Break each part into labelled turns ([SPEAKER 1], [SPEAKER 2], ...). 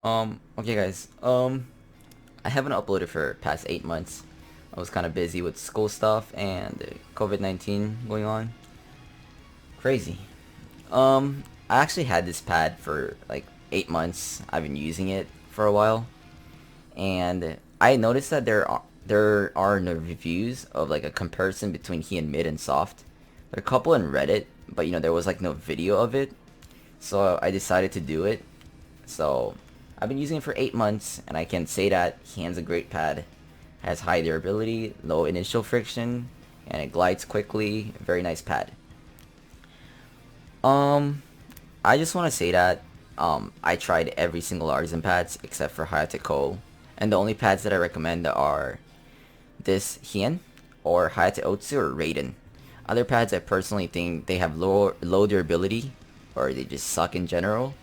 [SPEAKER 1] Okay guys, I haven't uploaded for past 8 months. I was kind of busy with school stuff and COVID-19 going on. Crazy. I actually had this pad for like 8 months. I've been using it for a while, and I noticed that there are no reviews of like a comparison between Hien mid and soft. There are a couple in Reddit, but there was like no video of it, so I decided to do it. So I've been using it for 8 months, and I can say that Hien's a great pad. Has high durability, low initial friction, and it glides quickly. Very nice pad. Um, I just want to say that I tried every single Artisan pads except for Hayate Ko, and the only pads that I recommend are this Hien or Hayate Otsu or Raiden. Other pads I personally think they have low durability or they just suck in general.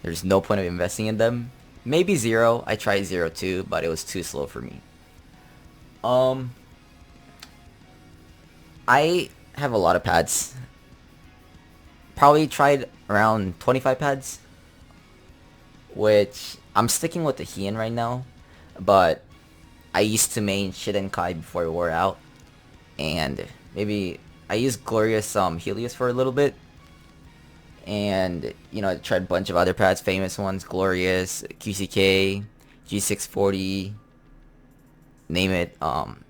[SPEAKER 1] There's no point of investing in them. Maybe Zero. I tried Zero too, but it was too slow for me. Um, I have a lot of pads. Probably tried around 25 pads, which I'm sticking with the Hien right now, but I used to main Shidenkai before it wore out, and maybe I used Glorious Helios for a little bit, and I tried a bunch of other pads, famous ones, Glorious, QCK, G640, name it,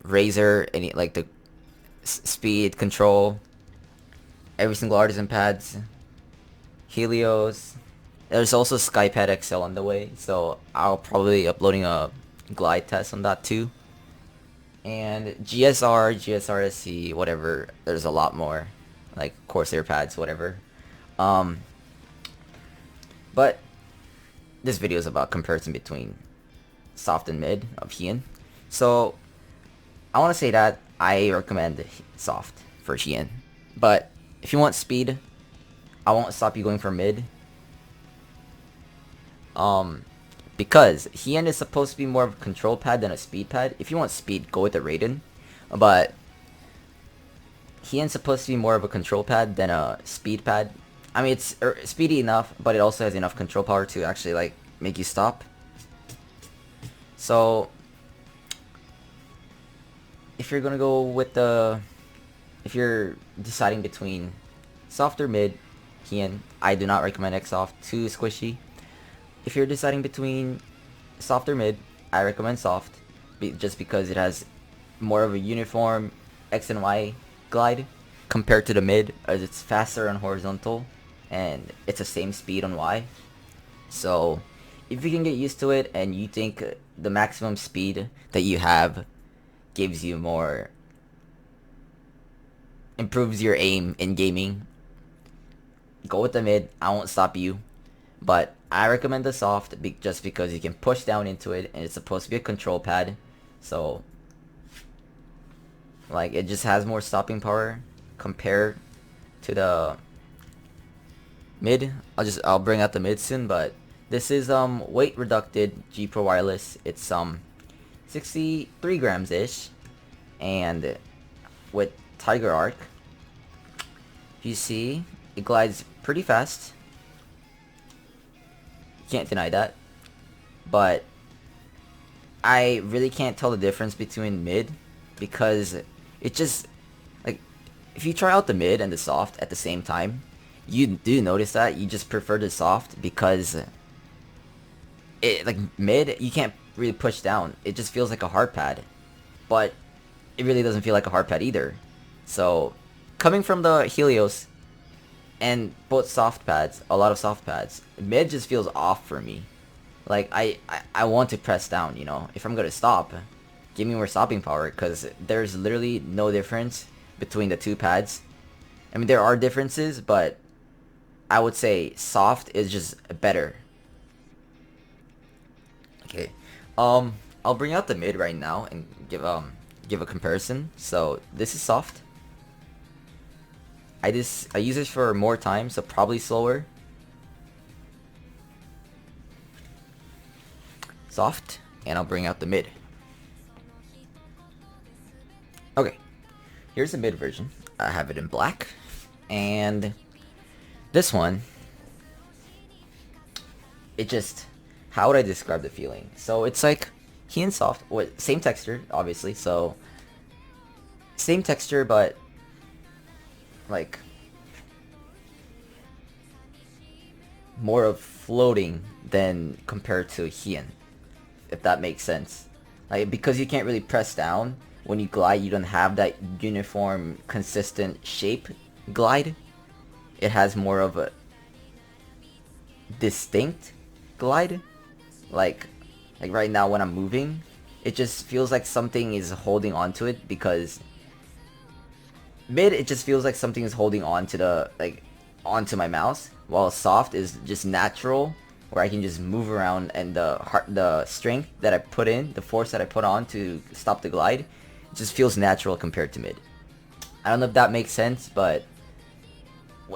[SPEAKER 1] Razor, any like the speed control, every single Artisan pads, Helios. There's also Skypad XL on the way, so I'll probably be uploading a glide test on that too. And GSR, GSRSC, whatever. There's a lot more, like Corsair pads, whatever. Um, but this video is about comparison between soft and mid of Hien. So I want to say that I recommend soft for Hien, but if you want speed, I won't stop you going for mid. Um, because Hien is supposed to be more of a control pad than a speed pad. If you want speed, go with the Raiden. But Hien's supposed to be more of a control pad than a speed pad. I mean, it's speedy enough, but it also has enough control power to actually like make you stop. So if you're gonna go with if you're deciding between soft or mid, Hien, I do not recommend X soft. Too squishy. If you're deciding between soft or mid, I recommend soft, just because it has more of a uniform X and Y glide compared to the mid, as it's faster on horizontal and it's the same speed on Y. So if you can get used to it and you think the maximum speed that you have gives you more, improves your aim in gaming, go with the mid. I won't stop you. But I recommend the soft just because you can push down into it and it's supposed to be a control pad. So like it just has more stopping power compared to the mid. I'll bring out the mid soon, but this is weight reducted G Pro wireless. It's 63 grams ish, and with Tiger Arc, you see it glides pretty fast. Can't deny that. But I really can't tell the difference between mid because it just like if you try out the mid and the soft at the same time, you do notice that you just prefer the soft because it like mid you can't really push down. It just feels like a hard pad. But it really doesn't feel like a hard pad either. So coming from the Helios and both soft pads, a lot of soft pads, mid just feels off for me. Like I want to press down, if I'm gonna stop, give me more stopping power, because there's literally no difference between the two pads. I mean, there are differences, but I would say soft is just better. Okay, I'll bring out the mid right now and give a comparison. So this is soft. I use this for more time, so probably slower. Soft, and I'll bring out the mid. Okay, here's the mid version. I have it in black, and this one, it just how would I describe the feeling? So it's like Hien soft, same texture, obviously. So same texture, but like more of floating than compared to Hien, if that makes sense. Like, because you can't really press down when you glide, you don't have that uniform, consistent shape glide. It has more of a distinct glide. Like right now when I'm moving, it just feels like something is holding onto it, because mid, it just feels like something is holding on to onto my mouse, while soft is just natural, where I can just move around, and the strength that I put in, the force that I put on to stop the glide, it just feels natural compared to mid. I don't know if that makes sense, but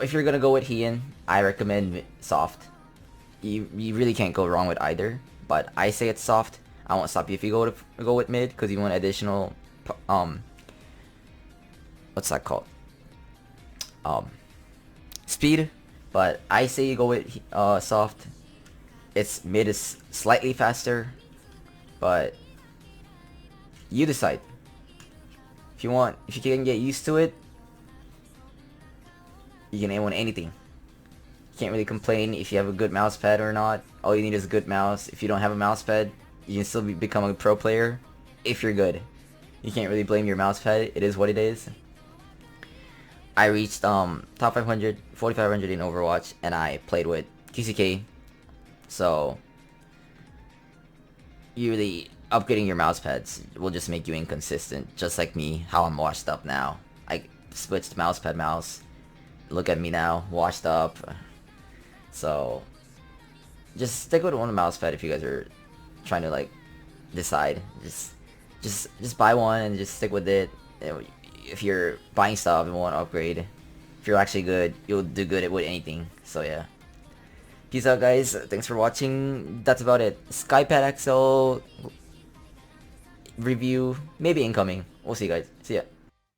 [SPEAKER 1] if you're gonna go with Hien, I recommend soft. You really can't go wrong with either, but I say it's soft. I won't stop you if you go with mid, because you want additional what's that called? Speed. But I say you go with soft. Its mid is slightly faster, but you decide. If you can get used to it, you can aim on anything. You can't really complain if you have a good mouse pad or not. All you need is a good mouse. If you don't have a mouse pad, you can still become a pro player if you're good. You can't really blame your mouse pad. It is what it is. I reached top 500, 4500 in Overwatch, and I played with QCK. So you really upgrading your mouse pads will just make you inconsistent, just like me, how I'm washed up now. I switched mouse pad mouse. Look at me now, washed up. So just stick with one mouse pad if you guys are trying to like decide. Just buy one and just stick with it. If you're buying stuff and want to upgrade, if you're actually good, you'll do good with anything. So yeah. Peace out, guys. Thanks for watching. That's about it. Skypad XL review, maybe incoming. We'll see you guys. See ya.